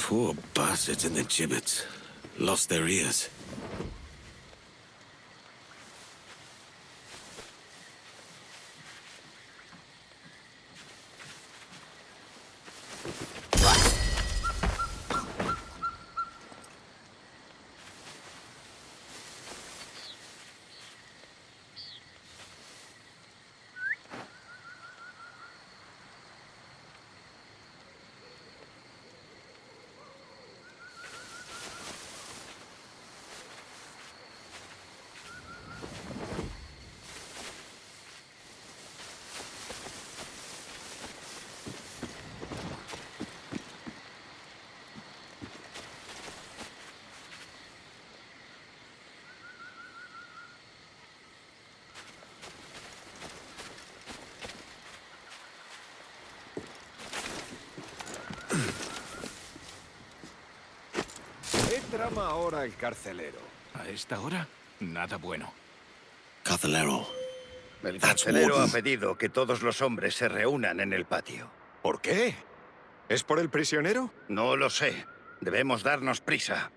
Poor bastards in the gibbets. Lost their ears. ¿Qué trama ahora el carcelero? ¿A esta hora? Nada bueno. Carcelero. El That's carcelero ha warden. pedido que todos los hombres se reúnan en el patio. ¿Por qué? ¿Es por el prisionero? No lo sé. Debemos darnos prisa.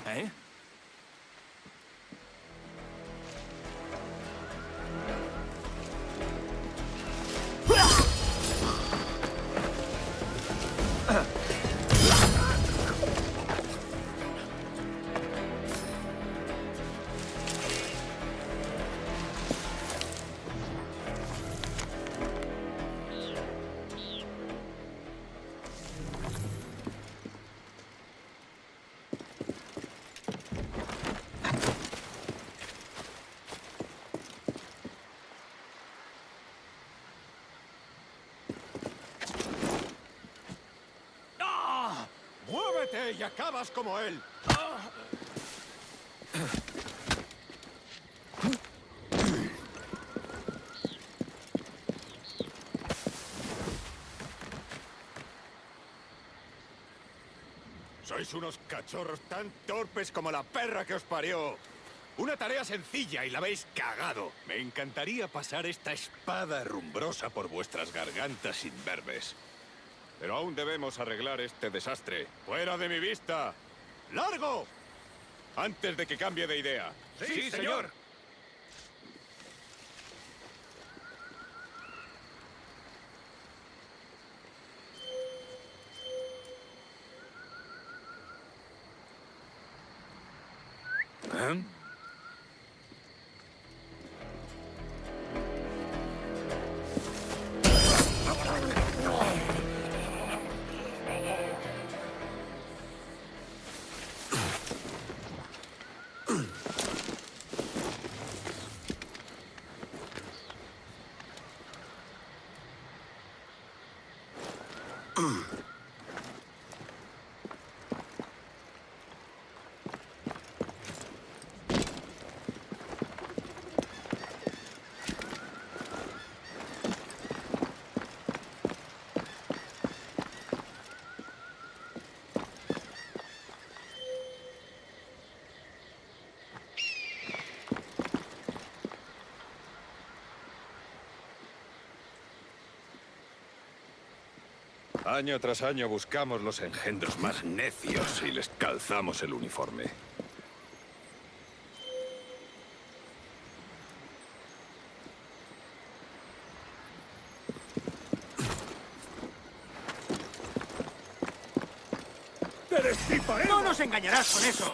¿Eh? ¡Muévete y acabas como él! Sois unos cachorros tan torpes como la perra que os parió. Una tarea sencilla y la habéis cagado. Me encantaría pasar esta espada herrumbrosa por vuestras gargantas imberbes. Pero aún debemos arreglar este desastre. ¡Fuera de mi vista! ¡Largo! Antes de que cambie de idea. Sí, señor. ¿Eh? Año tras año buscamos los engendros más necios y les calzamos el uniforme. ¡No nos engañarás con eso!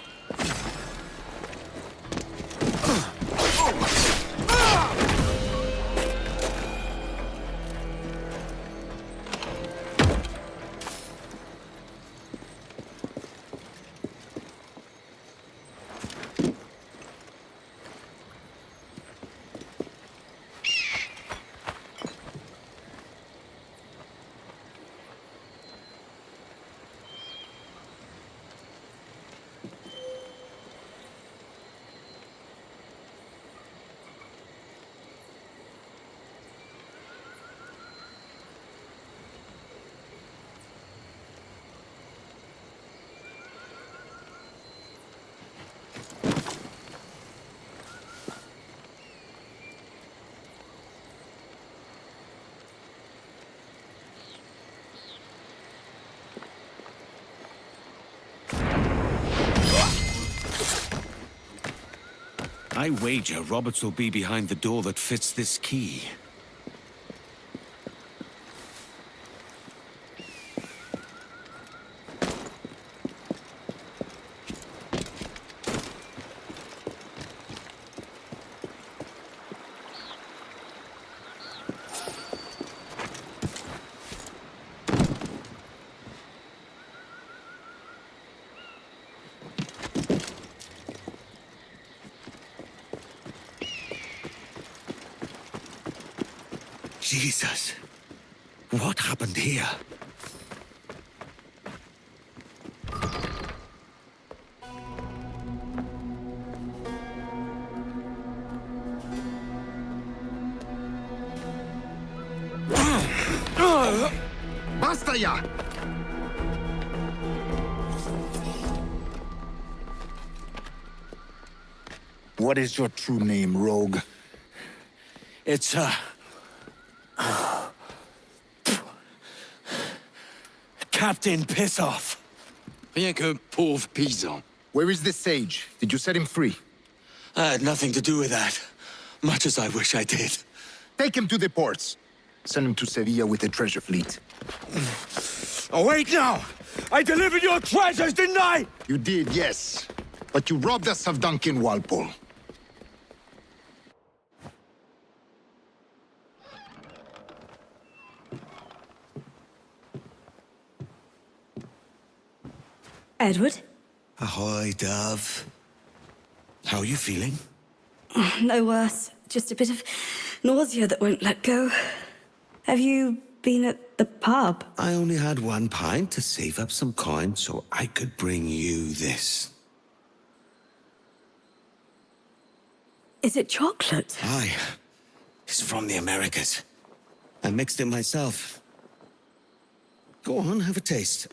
I wager Roberts will be behind the door that fits this key. Jesus. What happened here? ¡Basta ya! What is your true name, rogue? It's, Captain Pissoff. Rien qu'un pauvre paysan. Where is the sage? Did you set him free? I had nothing to do with that. Much as I wish I did. Take him to the ports. Send him to Sevilla with the treasure fleet. Oh, wait now! I delivered your treasures, didn't I? You did, yes. But you robbed us of Duncan Walpole. Edward? Ahoy, Dove. How are you feeling? No worse. Just a bit of nausea that won't let go. Have you been at the pub? I only had one pint to save up some coin so I could bring you this. Is it chocolate? Aye. It's from the Americas. I mixed it myself. Go on, have a taste.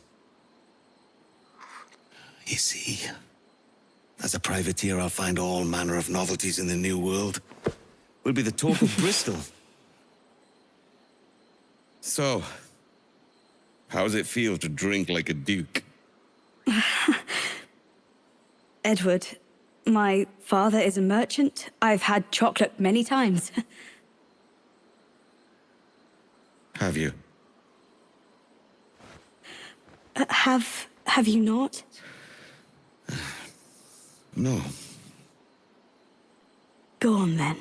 You see, as a privateer, I'll find all manner of novelties in the New World. We'll be the talk of Bristol. So, how does it feel to drink like a duke? Edward, my father is a merchant. I've had chocolate many times. Have you? Have you not? No. Go on then.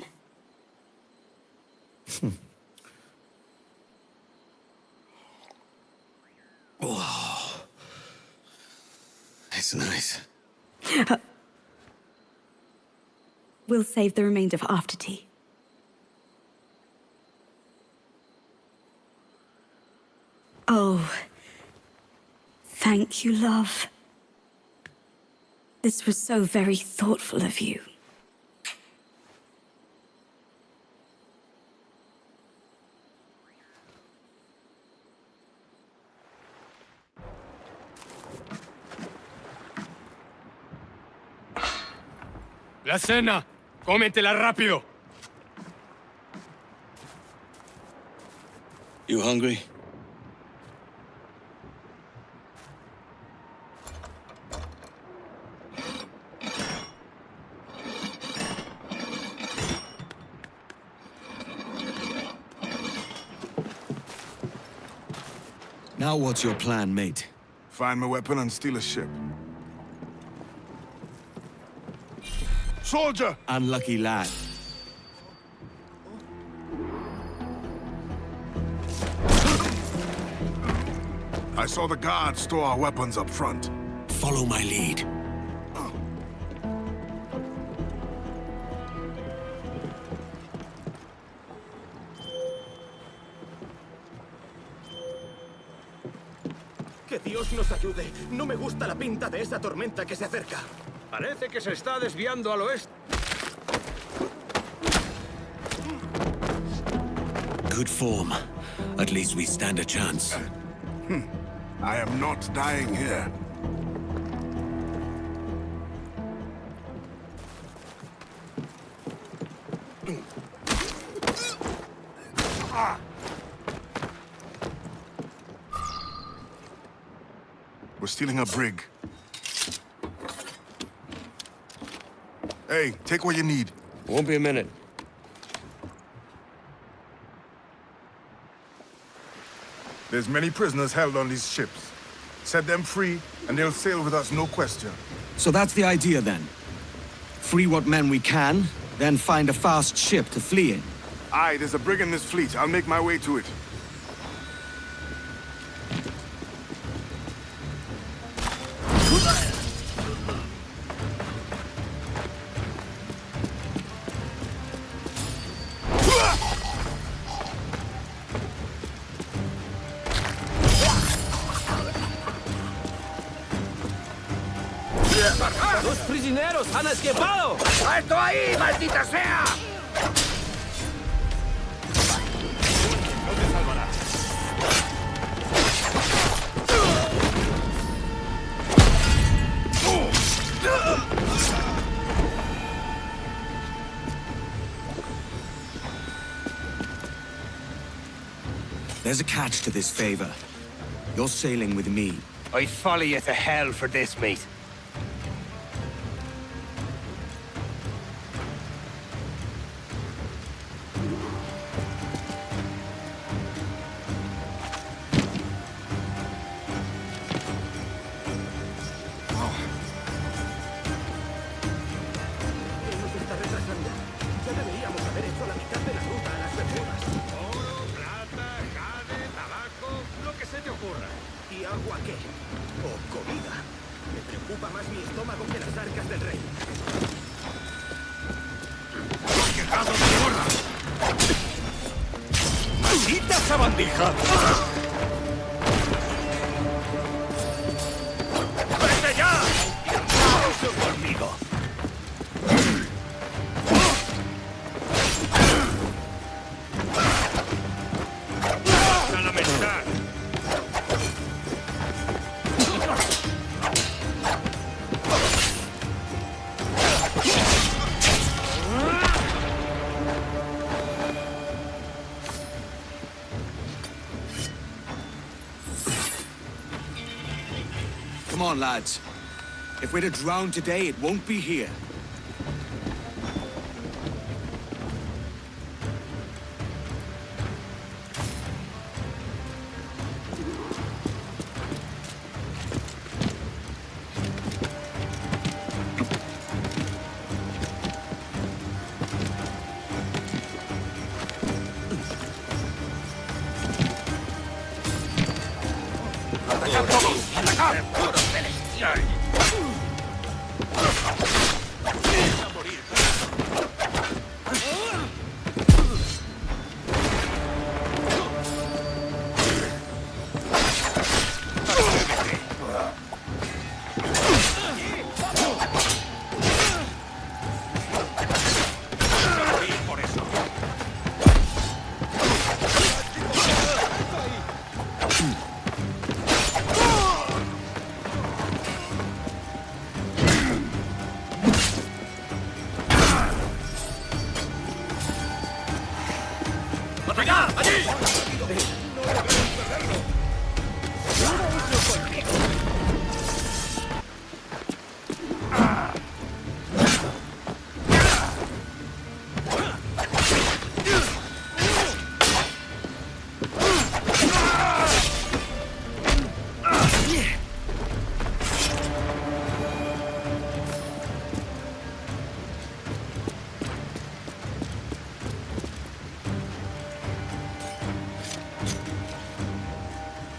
Oh, it's nice. We'll save the remainder for after tea. Oh, thank you, love. This was so very thoughtful of you. ¡La cena! ¡Cómetela rápido! You hungry? Now what's your plan, mate? Find my weapon and steal a ship. Soldier! Unlucky lad. I saw the guards store our weapons up front. Follow my lead. Que Dios nos ayude. No me gusta la pinta de esa tormenta que se acerca. Parece que se está desviando al oeste. Good form. At least we stand a chance. I am not dying here. We're stealing a brig. Hey, take what you need. Won't be a minute. There's many prisoners held on these ships. Set them free, and they'll sail with us, no question. So that's the idea then. Free what men we can, then find a fast ship to flee in. Aye, there's a brig in this fleet. I'll make my way to it. ¡Los prisioneros han escapado! ¡Alto ahí, maldita sea! No te salvarás. There's a catch to this favor. You're sailing with me. I'd follow you to hell for this, mate. ¿Y agua qué? ¿O comida? Me preocupa más mi estómago que las arcas del rey. ¡Quejado de gorda! ¡Maldita sabandija! ¡Vete ya! ¡Eso conmigo! ¡Vas a lamentar! Come on, lads. If we're to drown today, it won't be here. ¡Atacar todos! ¡Atacar! ¡Puro celestial! ¡A morir! ¡A morir por eso! ¡Allá! ¡Allí! ¡No debemos perderlo!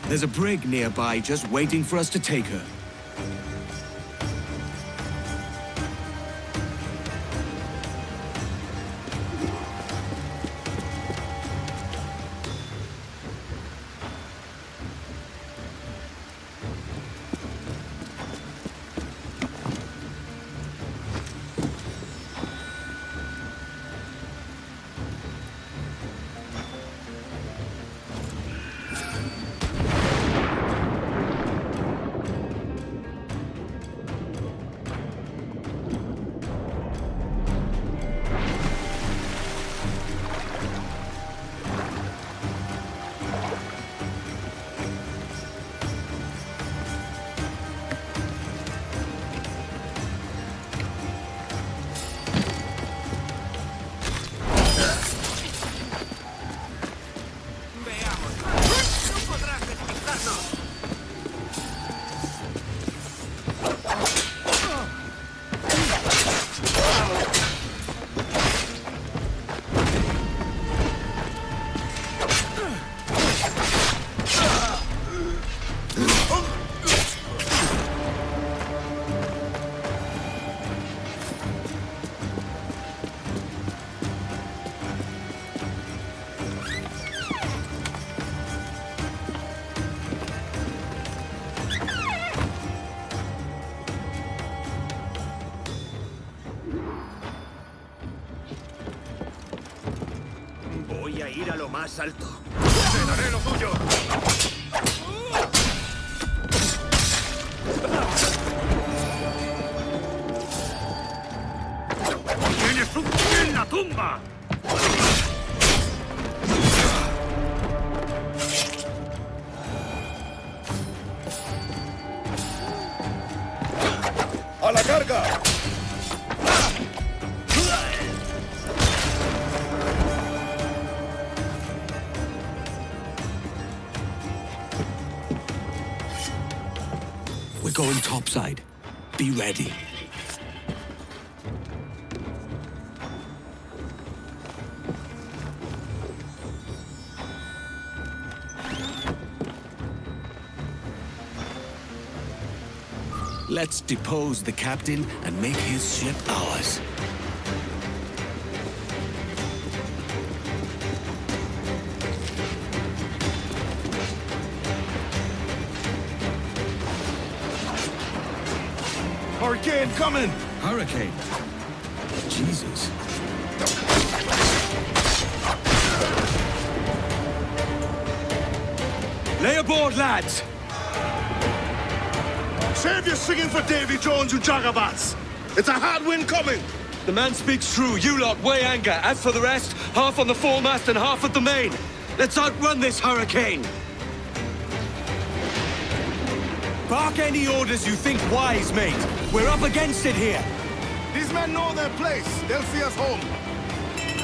There's a brig nearby just waiting for us to take her. Voy a ir a lo más alto. ¡Te daré lo tuyo! ¡Tienes un pie en la tumba! ¡A la carga! We're going topside. Be ready. Let's depose the captain and make his ship ours. Hurricane coming! Hurricane? Jesus. Lay aboard, lads! Save your singing for Davy Jones, you jagabats! It's a hard wind coming! The man speaks true. You lot weigh anchor. As for the rest, half on the foremast and half at the main. Let's outrun this hurricane. Bark any orders you think wise, mate. We're up against it here. These men know their place. They'll see us home.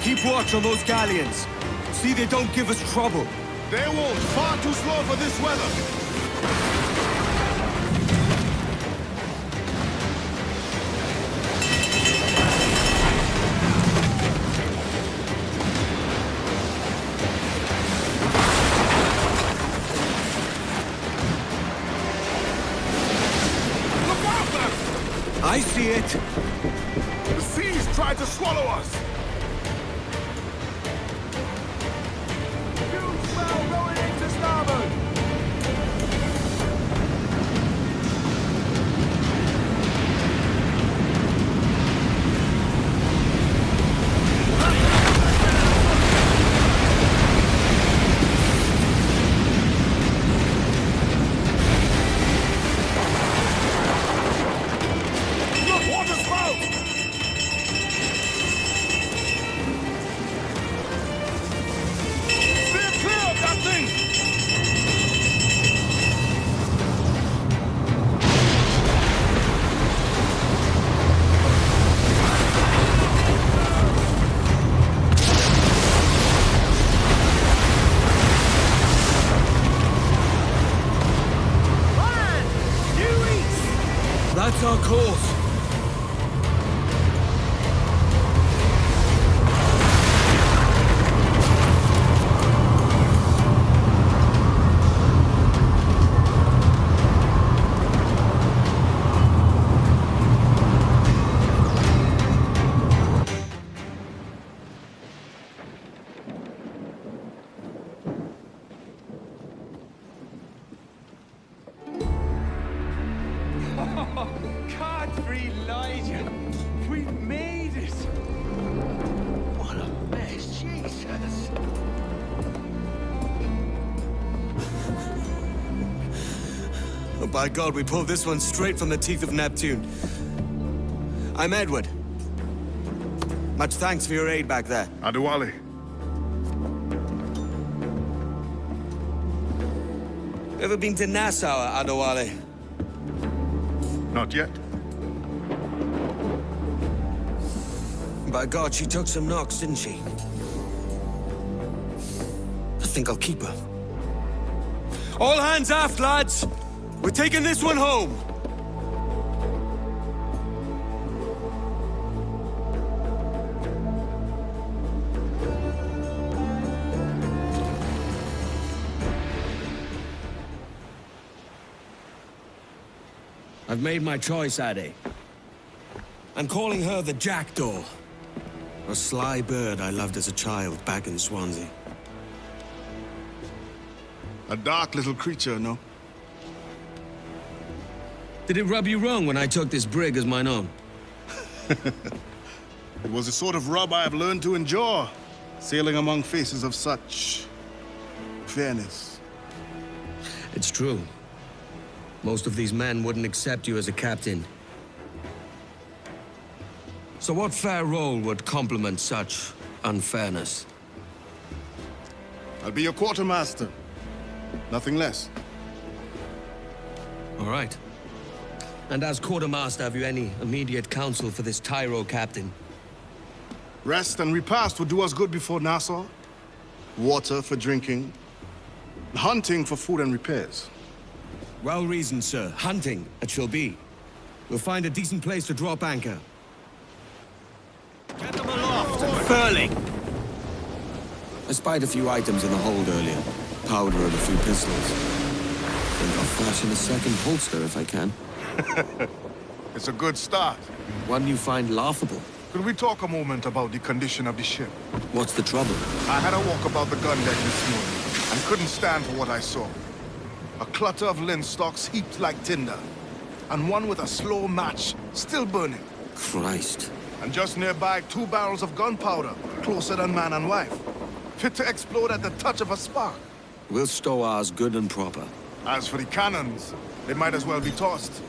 Keep watch on those galleons. See they don't give us trouble. They won't. Far too slow for this weather. I see it. The seas try to swallow us. Huge swell going into starboard. By God, we pulled this one straight from the teeth of Neptune. I'm Edward. Much thanks for your aid back there. Adewale. Ever been to Nassau, Adewale? Not yet. By God, she took some knocks, didn't she? I think I'll keep her. All hands aft, lads! We're taking this one home! I've made my choice, Ade. I'm calling her the Jackdaw. A sly bird I loved as a child back in Swansea. A dark little creature, no? Did it rub you wrong when I took this brig as mine own? It was the sort of rub I have learned to endure, sailing among faces of such fairness. It's true. Most of these men wouldn't accept you as a captain. So what fair role would complement such unfairness? I'll be your quartermaster. Nothing less. All right. And as quartermaster, have you any immediate counsel for this Tyro captain? Rest and repast would do us good before Nassau. Water for drinking. Hunting for food and repairs. Well reasoned, sir. Hunting, it shall be. We'll find a decent place to drop anchor. Get them aloft and furling! I spied a few items in the hold earlier. Powder and a few pistols. Think I'll fashion a second holster if I can. It's a good start. One you find laughable. Could we talk a moment about the condition of the ship? What's the trouble? I had a walk about the gun deck this morning and couldn't stand for what I saw. A clutter of linstocks heaped like tinder, and one with a slow match still burning. Christ. And just nearby, 2 barrels of gunpowder, closer than man and wife, fit to explode at the touch of a spark. We'll stow ours good and proper. As for the cannons, they might as well be tossed.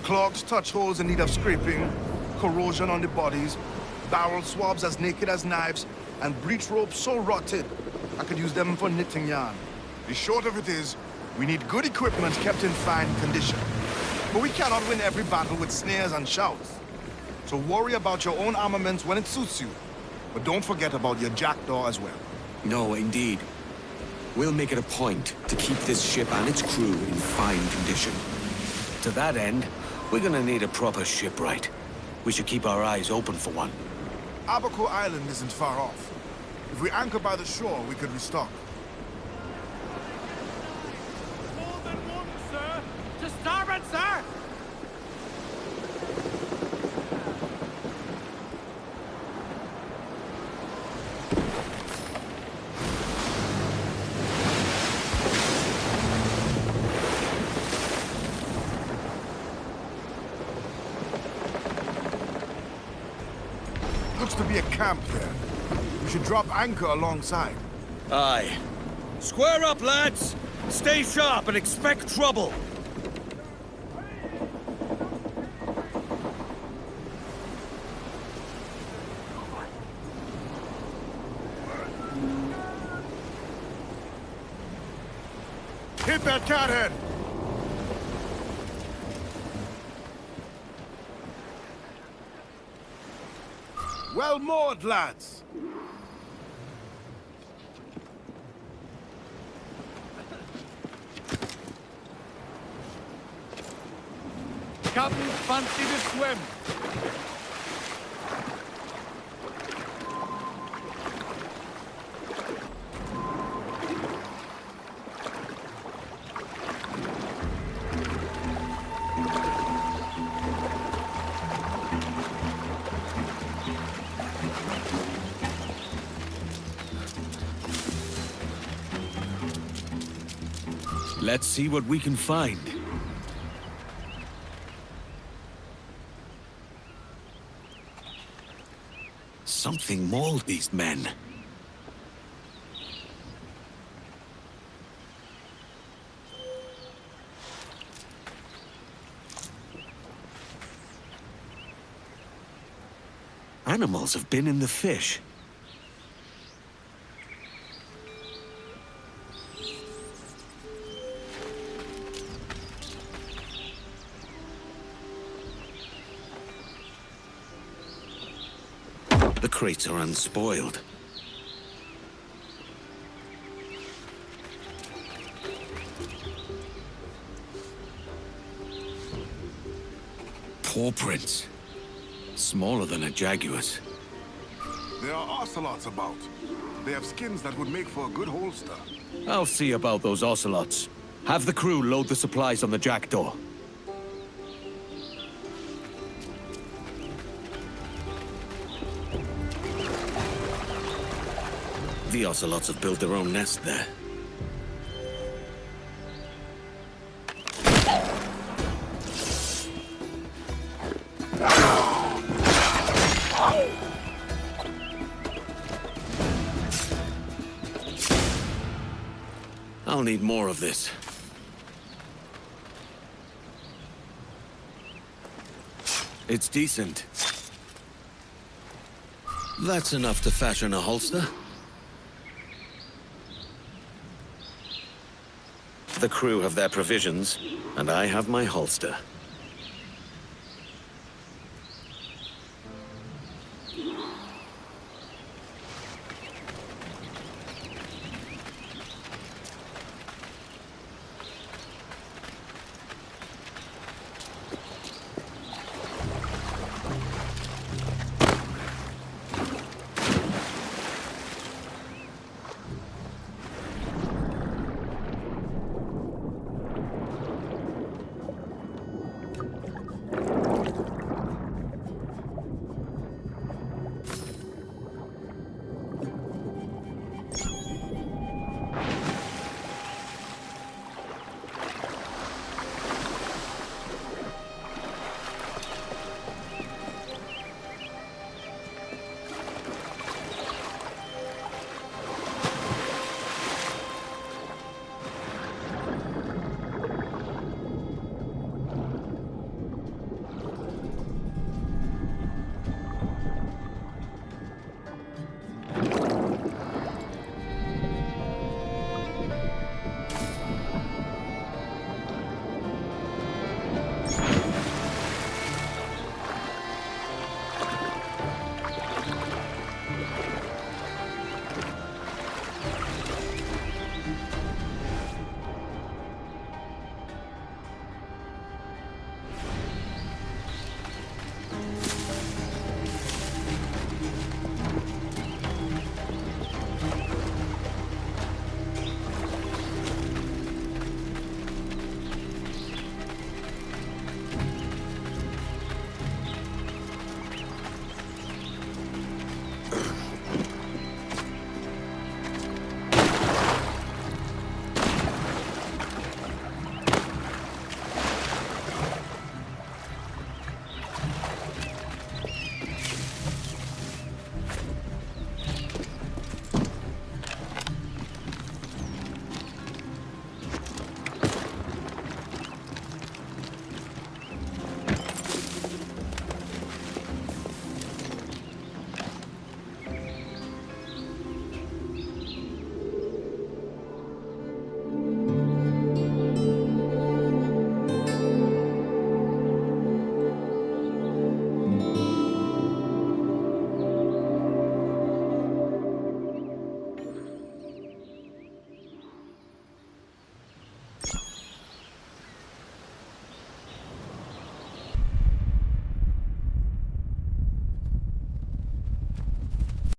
Clogged touch holes in need of scraping, corrosion on the bodies, barrel swabs as naked as knives, and breech ropes so rotted, I could use them for knitting yarn. The short of it is, we need good equipment kept in fine condition. But we cannot win every battle with snares and shouts. So worry about your own armaments when it suits you. But don't forget about your Jackdaw as well. No, indeed. We'll make it a point to keep this ship and its crew in fine condition. To that end, we're gonna need a proper shipwright. We should keep our eyes open for one. Abaco Island isn't far off. If we anchor by the shore, we could restock. More than one, sir! To starboard, sir! Looks to be a camp there. We should drop anchor alongside. Aye. Square up, lads! Stay sharp and expect trouble! Hit that cathead! Well moored, lads! Captain, fancy the swim. Let's see what we can find. Something mauled these men. Animals have been in the fish. The crates are unspoiled. Paw prints. Smaller than a jaguar's. There are ocelots about. They have skins that would make for a good holster. I'll see about those ocelots. Have the crew load the supplies on the Jackdaw. The ocelots have built their own nest there. I'll need more of this. It's decent. That's enough to fashion a holster. The crew have their provisions, and I have my holster.